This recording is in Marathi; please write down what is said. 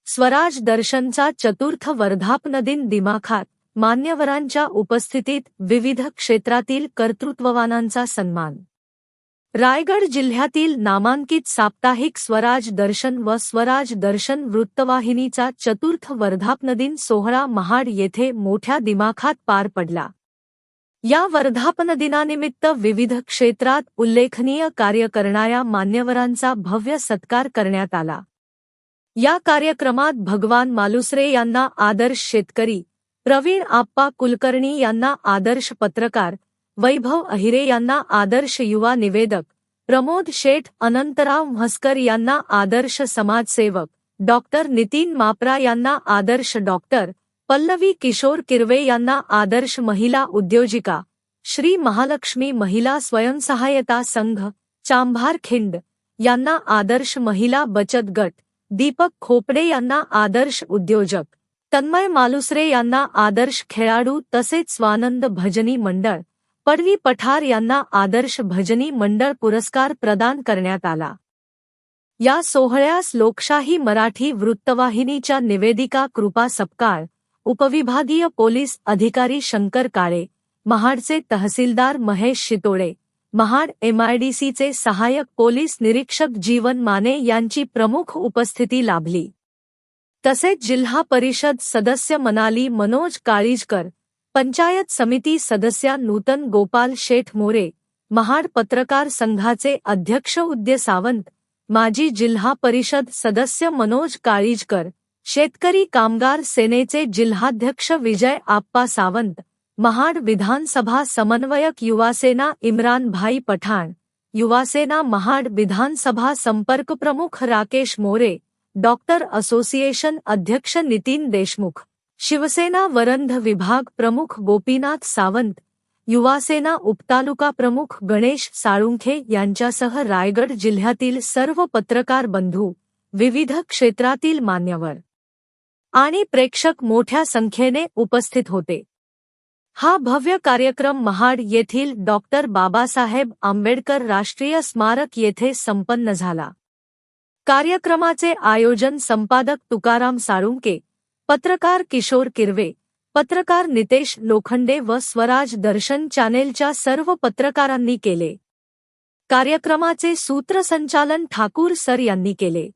स्वराज दर्शनचा चतुर्थ वर्धापनदिन दिमाखात मान्यवरांच्या उपस्थितीत विविध क्षेत्रातील कर्तृत्ववानांचा सन्मान। रायगड जिल्ह्यातील नामांकित साप्ताहिक स्वराज दर्शन व स्वराज दर्शन वृत्तवाहिनीचा चतुर्थ वर्धापनदिन सोहळा महाड येथे मोठ्या दिमाखात पार पडला। या वर्धापनदिनानिमित्त विविध क्षेत्रात उल्लेखनीय कार्य करणाऱ्या मान्यवरांचा भव्य सत्कार करण्यात आला। या कार्यक्रमात भगवान मालुसरे यांना आदर्श शेतकरी, प्रवीण आप्पा कुलकर्णी यांना आदर्श पत्रकार, वैभव अहिरे यांना आदर्श युवा निवेदक, प्रमोद शेठ अनंतराव म्हस्कर यांना आदर्श समाजसेवक, डॉक्टर नितीन मापरा यांना आदर्श डॉक्टर, पल्लवी किशोर किरवे यांना आदर्श महिला उद्योजिका, श्री महालक्ष्मी महिला स्वयंसहायता संघ, चांभार खिंड यांना आदर्श महिला बचत गट, दीपक खोपडे यांना आदर्श उद्योजक, तन्मय मालुसरे यांना आदर्श खेळाडू तसेच स्वानंद भजनी मंडळ, पडवी पठार यांना आदर्श भजनी मंडळ पुरस्कार प्रदान करण्यात आला। या सोहळ्यास लोकशाही मराठी वृत्तवाहिनीच्या निवेदिका कृपा सपकाळ, उपविभागीय पोलीस अधिकारी शंकर काळे, महाडचे तहसीलदार महेश शितोडे, महाड MIDCचे सहाय्यक पोलीस निरीक्षक जीवन माने यांची प्रमुख उपस्थिती लाभली। तसेच जिल्हा परिषद सदस्य मनाली मनोज काळीजकर, पंचायत समिती सदस्या नूतन गोपाल शेठ मोरे, महाड पत्रकार संघाचे अध्यक्ष उदय सावंत, माजी जिल्हा परिषद सदस्य मनोज काळीजकर, शेतकरी कामगार सेनेचे जिल्हाध्यक्ष विजय आप्पा सावंत, महाड विधानसभा समन्वयक युवासेना इम्रान भाई पठाण, युवासेना महाड विधानसभा संपर्क प्रमुख राकेश मोरे, डॉक्टर असोसिएशन अध्यक्ष नितीन देशमुख, शिवसेना वरंध विभाग प्रमुख गोपीनाथ सावंत, युवासेना उपतालुका प्रमुख गणेश साळुंखे यांच्यासह रायगड जिल्ह्यातील सर्व पत्रकार बंधू, विविध क्षेत्रातील मान्यवर आणि प्रेक्षक मोठ्या संख्येने उपस्थित होते। हा भव्य कार्यक्रम महाड येथील डॉक्टर बाबासाहेब आंबेडकर राष्ट्रीय स्मारक येथे संपन्न झाला। कार्यक्रमाचे आयोजन संपादक तुकाराम साळुंके, पत्रकार किशोर किरवे, पत्रकार नितेश लोखंडे व स्वराज दर्शन चॅनेलच्या सर्व पत्रकारांनी केले। कार्यक्रमाचे सूत्रसंचालन ठाकूर सर यांनी केले।